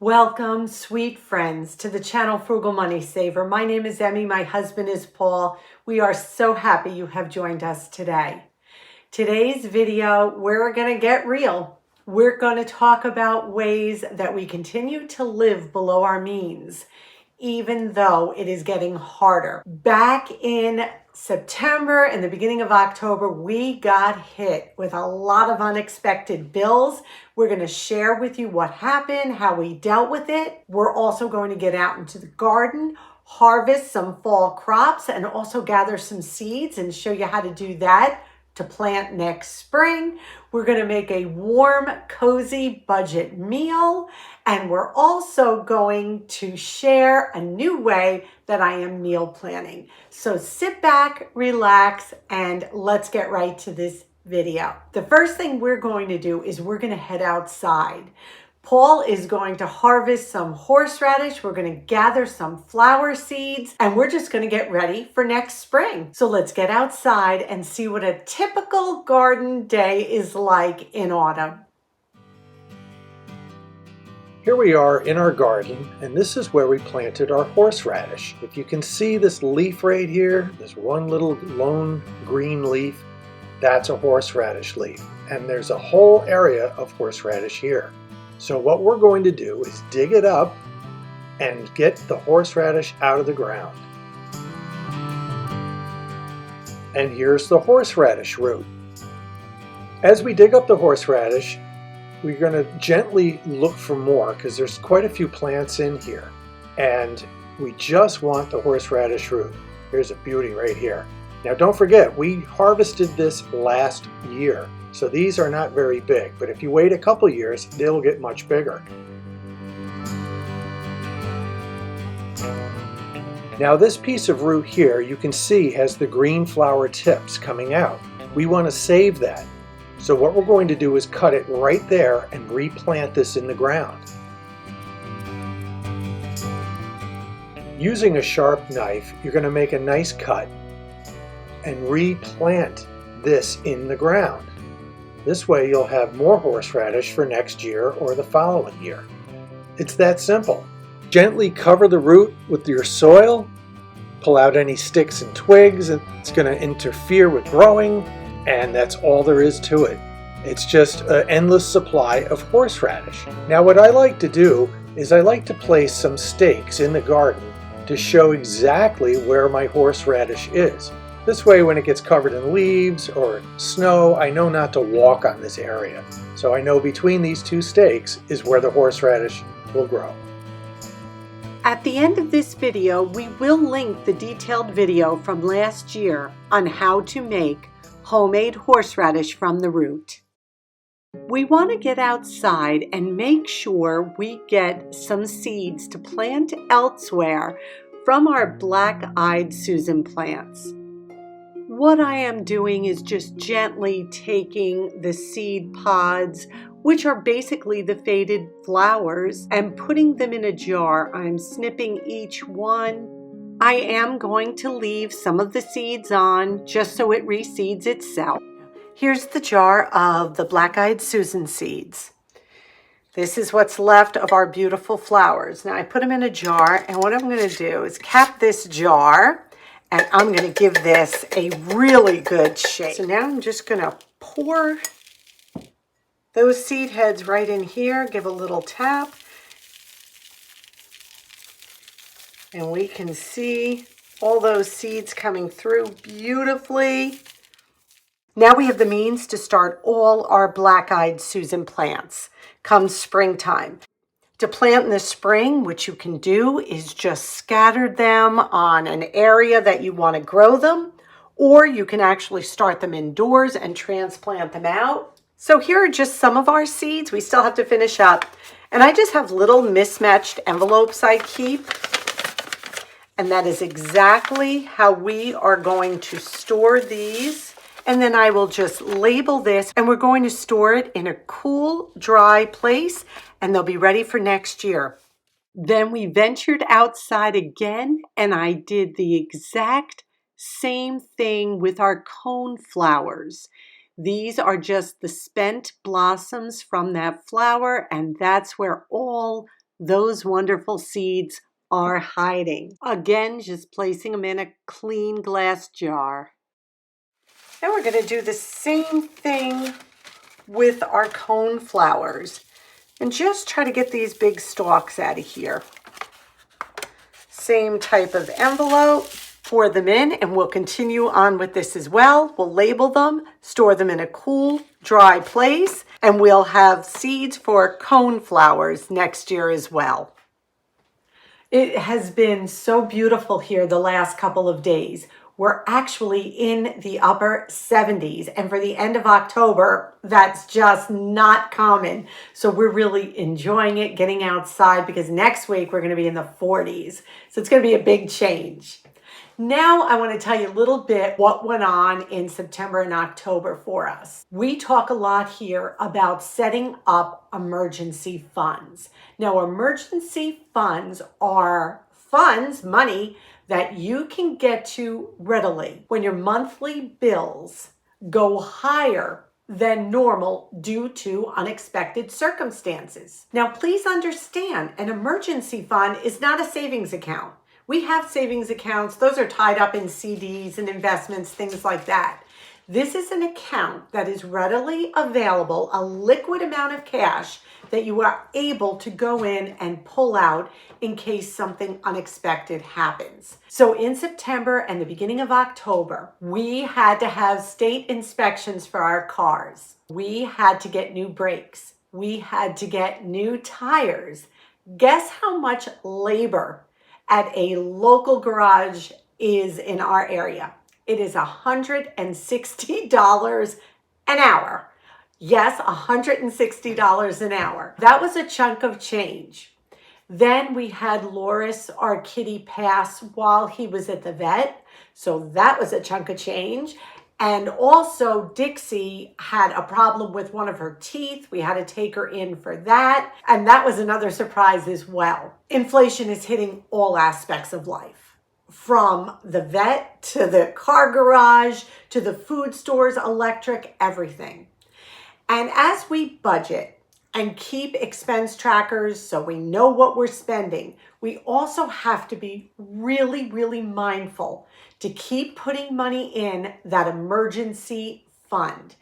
Welcome, sweet friends, to the channel Frugal Money Saver. My name is Emmy. My husband is Paul. We are so happy you have joined us today. Today's video, we're going to get real. We're going to talk about ways that we continue to live below our means, even though it is getting harder. Back in September and the beginning of October, we got hit with a lot of unexpected bills. We're going to share with you what happened, how we dealt with it. We're also going to get out into the garden, harvest some fall crops, and also gather some seeds and show you how to do that to plant next spring. We're going to make a warm, cozy budget meal, and we're also going to share a new way that I am meal planning. So sit back, relax, and let's get right to this video. The first thing we're going to do is we're going to head outside. Paul is going to harvest some horseradish. We're going to gather some flower seeds, and we're just going to get ready for next spring. So let's get outside and see what a typical garden day is like in autumn. Here we are in our garden, and this is where we planted our horseradish. If you can see this leaf right here, this one little lone green leaf, that's a horseradish leaf. And there's a whole area of horseradish here. So what we're going to do is dig it up and get the horseradish out of the ground. And here's the horseradish root. As we dig up the horseradish, we're going to gently look for more because there's quite a few plants in here. And we just want the horseradish root. Here's a beauty right here. Now don't forget, we harvested this last year. So these are not very big, but if you wait a couple years, they'll get much bigger. Now this piece of root here, you can see has the green flower tips coming out. We want to save that. So what we're going to do is cut it right there and replant this in the ground. Using a sharp knife, you're going to make a nice cut and replant this in the ground. This way you'll have more horseradish for next year or the following year. It's that simple. Gently cover the root with your soil, pull out any sticks and twigs. It's going to interfere with growing, and that's all there is to it. It's just an endless supply of horseradish. Now what I like to do is I like to place some stakes in the garden to show exactly where my horseradish is. This way, when it gets covered in leaves or snow, I know not to walk on this area. So I know between these two stakes is where the horseradish will grow. At the end of this video, we will link the detailed video from last year on how to make homemade horseradish from the root. We want to get outside and make sure we get some seeds to plant elsewhere from our black-eyed Susan plants. What I am doing is just gently taking the seed pods, which are basically the faded flowers, and putting them in a jar. I'm snipping each one. I am going to leave some of the seeds on just so it reseeds itself. Here's the jar of the black-eyed Susan seeds. This is what's left of our beautiful flowers. Now I put them in a jar, and what I'm going to do is cap this jar. And I'm going to give this a really good shake. So now I'm just going to pour those seed heads right in here, give a little tap. And we can see all those seeds coming through beautifully. Now we have the means to start all our black-eyed Susan plants come springtime. To plant in the spring, what you can do is just scatter them on an area that you want to grow them, or you can actually start them indoors and transplant them out. So here are just some of our seeds. We still have to finish up. And I just have little mismatched envelopes I keep. And that is exactly how we are going to store these. And then I will just label this, and we're going to store it in a cool, dry place, and they'll be ready for next year. Then we ventured outside again, and I did the exact same thing with our cone flowers. These are just the spent blossoms from that flower, and that's where all those wonderful seeds are hiding. Again, just placing them in a clean glass jar. Now we're going to do the same thing with our cone flowers and just try to get these big stalks out of here. Same type of envelope, pour them in, and we'll continue on with this as well. We'll label them, store them in a cool, dry place, and we'll have seeds for cone flowers next year as well. It has been so beautiful here the last couple of days. We're actually in the upper 70s, and for the end of October, that's just not common. So we're really enjoying it, getting outside, because next week we're going to be in the 40s. So it's going to be a big change. Now I want to tell you a little bit what went on in September and October for us. We talk a lot here about setting up emergency funds. Now, emergency funds are funds, money, that you can get to readily when your monthly bills go higher than normal due to unexpected circumstances. Now, please understand, an emergency fund is not a savings account. We have savings accounts. Those are tied up in CDs and investments, things like that. This is an account that is readily available, a liquid amount of cash that you are able to go in and pull out in case something unexpected happens. So in September and the beginning of October, we had to have state inspections for our cars. We had to get new brakes. We had to get new tires. Guess how much labor at a local garage is in our area? It is $160 an hour. Yes, $160 an hour. That was a chunk of change. Then we had Loris, our kitty, pass while he was at the vet. So that was a chunk of change. And also Dixie had a problem with one of her teeth. We had to take her in for that. And that was another surprise as well. Inflation is hitting all aspects of life, from the vet to the car garage to the food stores, electric, everything. And as we budget and keep expense trackers so we know what we're spending, we also have to be really, really mindful to keep putting money in that emergency fund.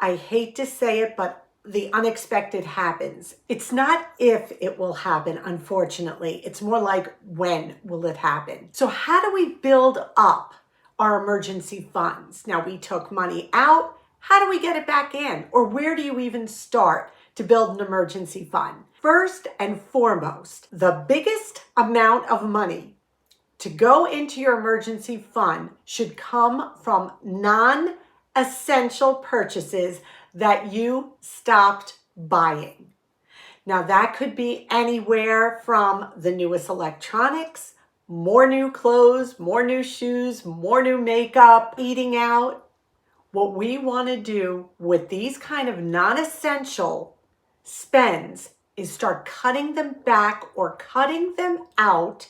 I hate to say it, but the unexpected happens. It's not if it will happen, unfortunately. It's more like when will it happen. So how do we build up our emergency funds? Now, we took money out. How do we get it back in? Or where do you even start to build an emergency fund? First and foremost, the biggest amount of money to go into your emergency fund should come from non-essential purchases that you stopped buying. Now, that could be anywhere from the newest electronics, more new clothes, more new shoes, more new makeup, eating out. What we want to do with these kind of non-essential spends is start cutting them back or cutting them out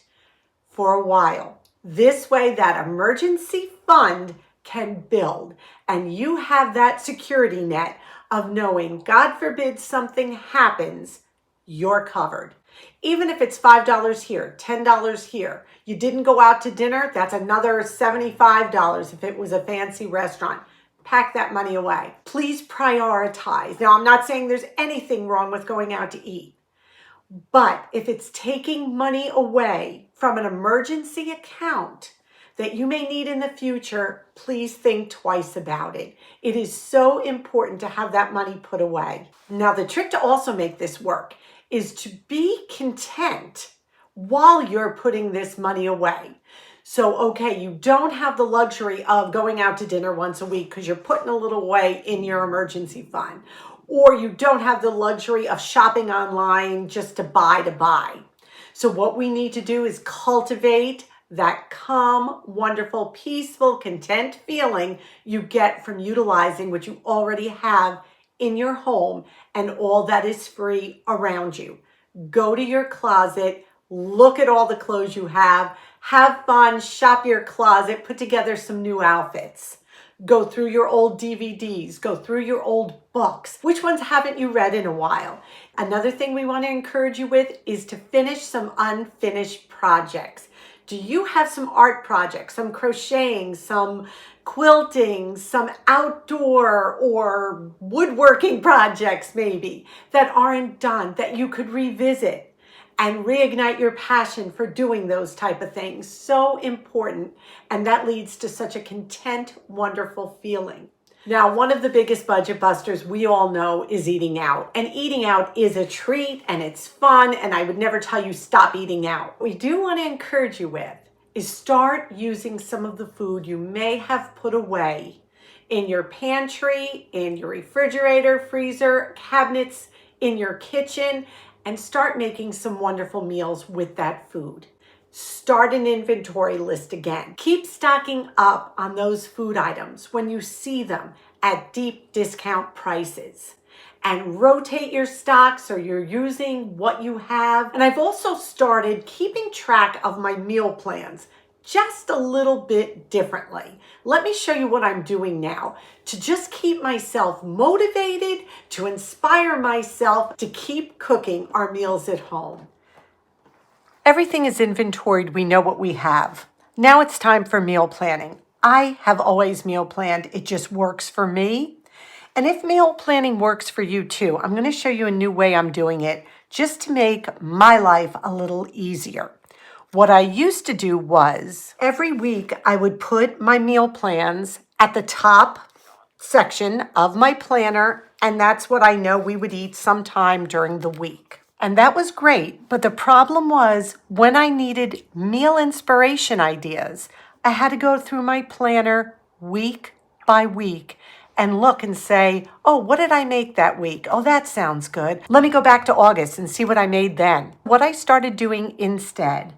for a while. This way, that emergency fund can build, and you have that security net of knowing, God forbid something happens, you're covered. Even if it's $5 here, $10 here, you didn't go out to dinner, that's another $75 if it was a fancy restaurant. Pack that money away. Please prioritize. Now, I'm not saying there's anything wrong with going out to eat, but if it's taking money away from an emergency account that you may need in the future, please think twice about it. It is so important to have that money put away. Now, the trick to also make this work is to be content while you're putting this money away. So, okay, you don't have the luxury of going out to dinner once a week because you're putting a little away in your emergency fund. Or you don't have the luxury of shopping online just to buy. So what we need to do is cultivate that calm, wonderful, peaceful, content feeling you get from utilizing what you already have in your home and all that is free around you. Go to your closet, look at all the clothes you have fun, shop your closet, put together some new outfits. Go through your old DVDs, go through your old books. Which ones haven't you read in a while? Another thing we want to encourage you with is to finish some unfinished projects. Do you have some art projects, some crocheting, some quilting, some outdoor or woodworking projects maybe that aren't done that you could revisit and reignite your passion for doing those type of things? So important. And that leads to such a content, wonderful feeling. Now, one of the biggest budget busters we all know is eating out. And eating out is a treat and it's fun. And I would never tell you stop eating out. What we do want to encourage you with is start using some of the food you may have put away in your pantry, in your refrigerator, freezer, cabinets, in your kitchen, and start making some wonderful meals with that food. Start an inventory list again. Keep stocking up on those food items when you see them at deep discount prices. And rotate your stock so you're using what you have. And I've also started keeping track of my meal plans just a little bit differently. Let me show you what I'm doing now to just keep myself motivated, to inspire myself to keep cooking our meals at home. Everything is inventoried. We know what we have. Now it's time for meal planning. I have always meal planned. It just works for me. And if meal planning works for you too, I'm going to show you a new way I'm doing it just to make my life a little easier. What I used to do was every week I would put my meal plans at the top section of my planner, and that's what I know we would eat sometime during the week. And that was great, but the problem was when I needed meal inspiration ideas, I had to go through my planner week by week and look and say, oh, what did I make that week? Oh, that sounds good. Let me go back to August and see what I made then. What I started doing instead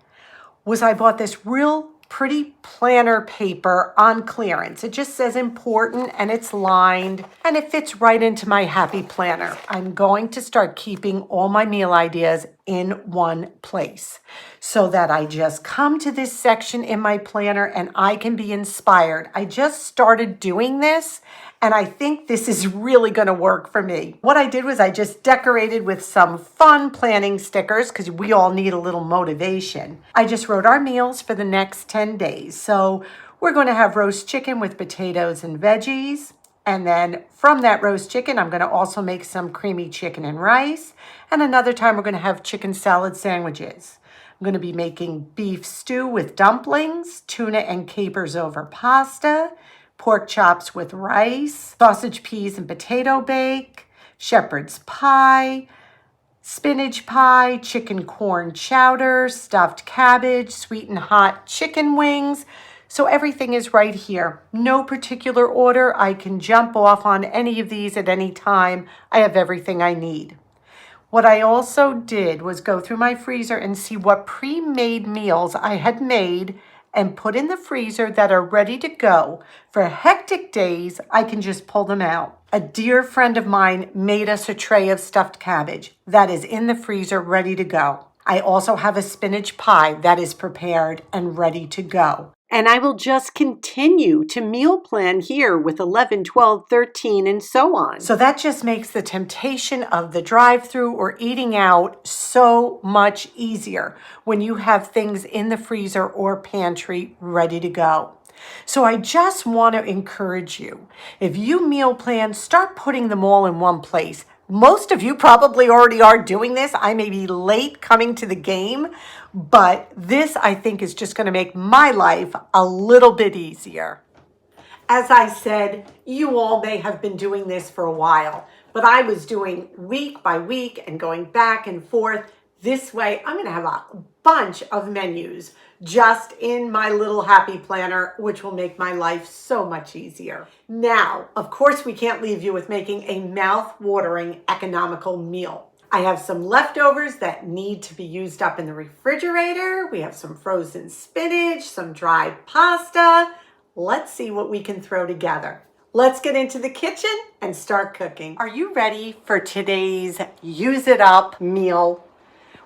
was I bought this real pretty planner paper on clearance. It just says important and it's lined and it fits right into my happy planner. I'm going to start keeping all my meal ideas in one place so that I just come to this section in my planner and I can be inspired. I just started doing this and I think this is really going to work for me. What I did was I just decorated with some fun planning stickers because we all need a little motivation. I just wrote our meals for the next 10 days. So we're going to have roast chicken with potatoes and veggies. And then from that roast chicken, I'm going to also make some creamy chicken and rice. And another time we're going to have chicken salad sandwiches. I'm going to be making beef stew with dumplings, tuna and capers over pasta, pork chops with rice, sausage, peas, and potato bake, shepherd's pie, spinach pie, chicken corn chowder, stuffed cabbage, sweet and hot chicken wings. So everything is right here. No particular order. I can jump off on any of these at any time. I have everything I need. What I also did was go through my freezer and see what pre-made meals I had made and put in the freezer that are ready to go. For hectic days, I can just pull them out. A dear friend of mine made us a tray of stuffed cabbage that is in the freezer ready to go. I also have a spinach pie that is prepared and ready to go. And I will just continue to meal plan here with 11, 12, 13, and so on. So that just makes the temptation of the drive-through or eating out so much easier when you have things in the freezer or pantry ready to go. So I just want to encourage you. If you meal plan, start putting them all in one place. Most of you probably already are doing this. I may be late coming to the game, but this I think is just going to make my life a little bit easier. As I said, you all may have been doing this for a while, but I was doing week by week and going back and forth. This way, I'm going to have a bunch of menus just in my little happy planner, which will make my life so much easier. Now, of course, we can't leave you with making a mouth-watering, economical meal. I have some leftovers that need to be used up in the refrigerator. We have some frozen spinach, some dried pasta. Let's see what we can throw together. Let's get into the kitchen and start cooking. Are you ready for today's Use It Up meal?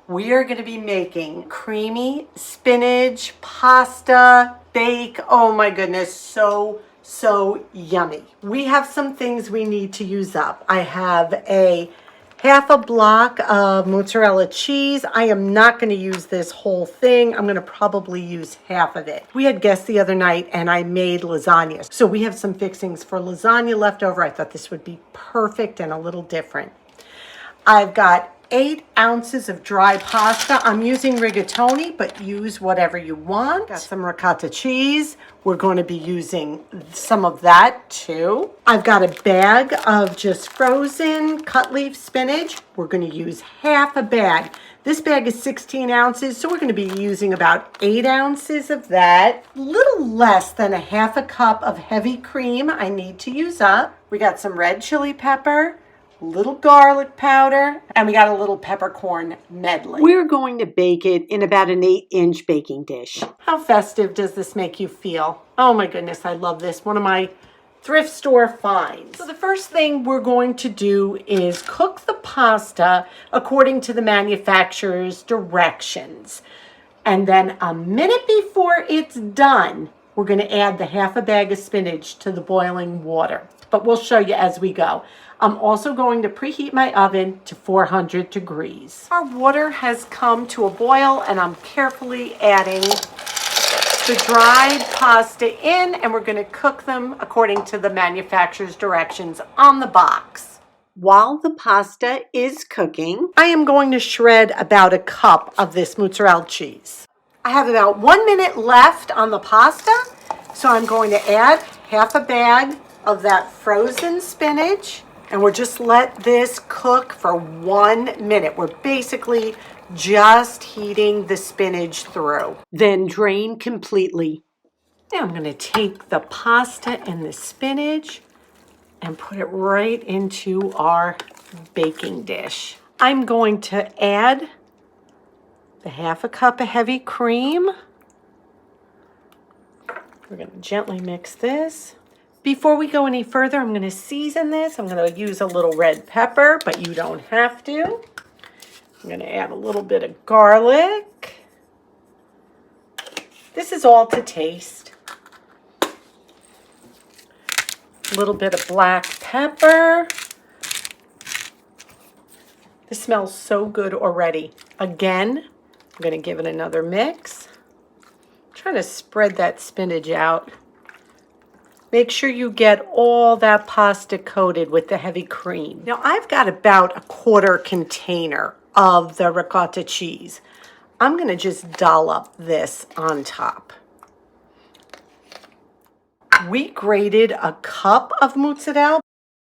We are going to be making creamy spinach, pasta, bake. Oh my goodness, so so yummy. We have some things we need to use up. I have a half a block of mozzarella cheese. I am not going to use this whole thing. I'm going to probably use half of it. We had guests the other night and I made lasagna. So we have some fixings for lasagna left over. I thought this would be perfect and a little different. I've got 8 ounces of dry pasta. I'm using rigatoni, but use whatever you want. Got some ricotta cheese. We're going to be using some of that too. I've got a bag of just frozen cut leaf spinach. We're going to use half a bag. This bag is 16 ounces, so we're going to be using about 8 ounces of that. A little less than a half a cup of heavy cream I need to use up. We got some red chili pepper, little garlic powder, and we got a little peppercorn medley. We're going to bake it in about an 8-inch baking dish. How festive does this make you feel? Oh my goodness, I love this. One of my thrift store finds. So the first thing we're going to do is cook the pasta according to the manufacturer's directions. And then a minute before it's done, we're going to add the half a bag of spinach to the boiling water. But we'll show you as we go. I'm also going to preheat my oven to 400 degrees. Our water has come to a boil and I'm carefully adding the dried pasta in, and we're going to cook them according to the manufacturer's directions on the box. While the pasta is cooking, I am going to shred about a cup of this mozzarella cheese. I have about 1 minute left on the pasta, so I'm going to add half a bag of that frozen spinach. And we'll just let this cook for 1 minute. We're basically just heating the spinach through. Then drain completely. Now I'm going to take the pasta and the spinach and put it right into our baking dish. I'm going to add the half a cup of heavy cream. We're going to gently mix this. Before we go any further, I'm going to season this. I'm going to use a little red pepper, but you don't have to. I'm going to add a little bit of garlic. This is all to taste. A little bit of black pepper. This smells so good already. Again, I'm going to give it another mix. I'm trying to spread that spinach out. Make sure you get all that pasta coated with the heavy cream. Now I've got about a quarter container of the ricotta cheese. I'm going to just dollop this on top. We grated a cup of mozzarella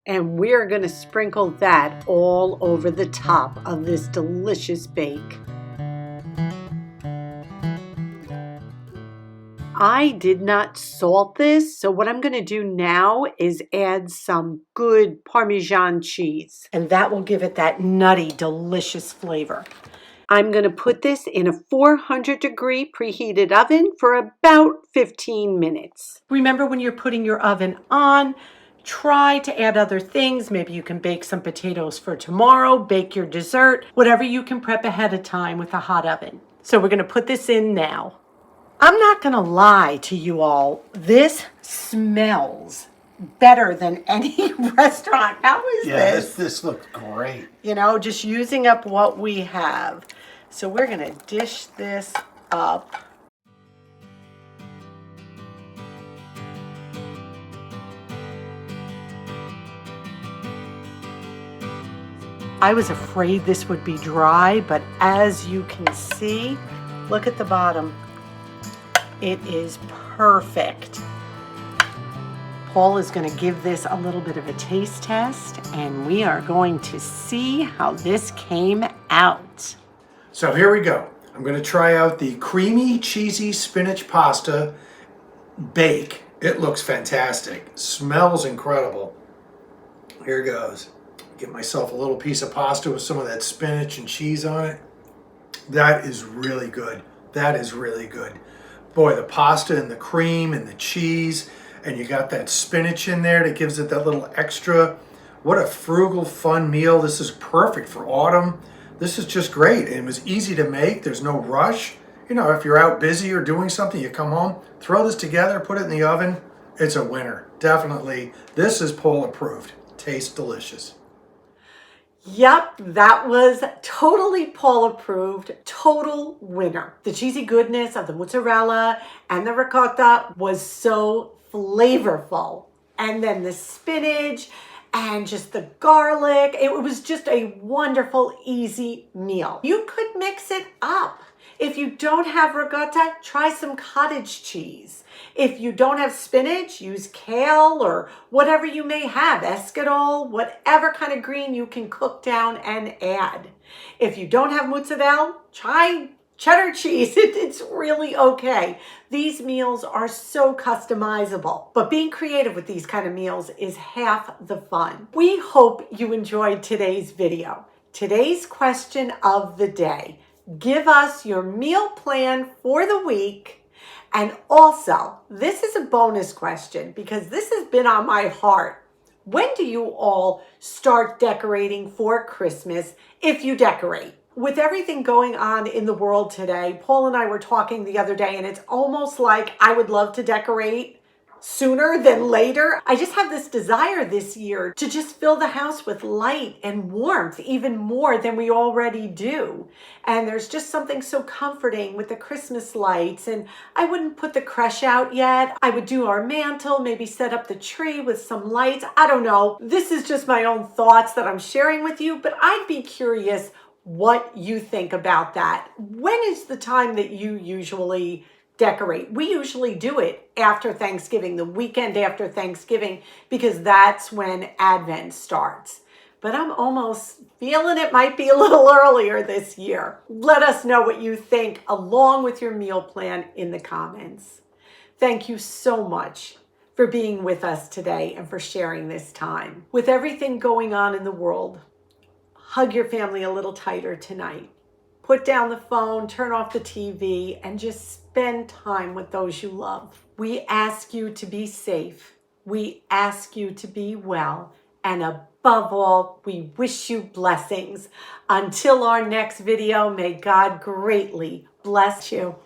and we're going to sprinkle that all over the top of this delicious bake. I did not salt this, so what I'm going to do now is add some good Parmesan cheese, and that will give it that nutty, delicious flavor. I'm going to put this in a 400-degree preheated oven for about 15 minutes. Remember, when you're putting your oven on, try to add other things. Maybe you can bake some potatoes for tomorrow, bake your dessert, whatever you can prep ahead of time with a hot oven. So we're going to put this in now. I'm not going to lie to you all. This smells better than any restaurant. How is this? Yeah, this looked great. You know, just using up what we have. So we're going to dish this up. I was afraid this would be dry, but as you can see, look at the bottom. It is perfect. Paul is going to give this a little bit of a taste test, and we are going to see how this came out. So here we go. I'm going to try out the creamy, cheesy spinach pasta bake. It looks fantastic. Smells incredible. Here goes. Get myself a little piece of pasta with some of that spinach and cheese on it. That is really good. That is really good. Boy, the pasta and the cream and the cheese, and you got that spinach in there that gives it that little extra. What a frugal, fun meal. This is perfect for autumn. This is just great. It was easy to make. There's no rush. You know, if you're out busy or doing something, you come home, throw this together, put it in the oven. It's a winner, definitely. This is Paul approved. Tastes delicious. Yep, that was totally Paul approved, total winner. The cheesy goodness of the mozzarella and the ricotta was so flavorful. And then the spinach and just the garlic. It was just a wonderful, easy meal. You could mix it up. If you don't have ricotta, try some cottage cheese. If you don't have spinach, use kale or whatever you may have, escadole, whatever kind of green you can cook down and add. If you don't have mozzarella, try cheddar cheese. It's really okay. These meals are so customizable, but being creative with these kind of meals is half the fun. We hope you enjoyed today's video. Today's question of the day: give us your meal plan for the week. And also, this is a bonus question because this has been on my heart. When do you all start decorating for Christmas, if you decorate? With everything going on in the world today, Paul and I were talking the other day, and it's almost like I would love to decorate sooner than later. I just have this desire this year to just fill the house with light and warmth, even more than we already do. And there's just something so comforting with the Christmas lights. And I wouldn't put the creche out yet. I would do our mantle, maybe set up the tree with some lights. I don't know. This is just my own thoughts that I'm sharing with you, but I'd be curious what you think about that. When is the time that you usually decorate? We usually do it after Thanksgiving, the weekend after Thanksgiving, because that's when Advent starts. But I'm almost feeling it might be a little earlier this year. Let us know what you think along with your meal plan in the comments. Thank you so much for being with us today and for sharing this time. With everything going on in the world, hug your family a little tighter tonight. Put down the phone, turn off the TV, and just spend time with those you love. We ask you to be safe. We ask you to be well. And above all, we wish you blessings. Until our next video, may God greatly bless you.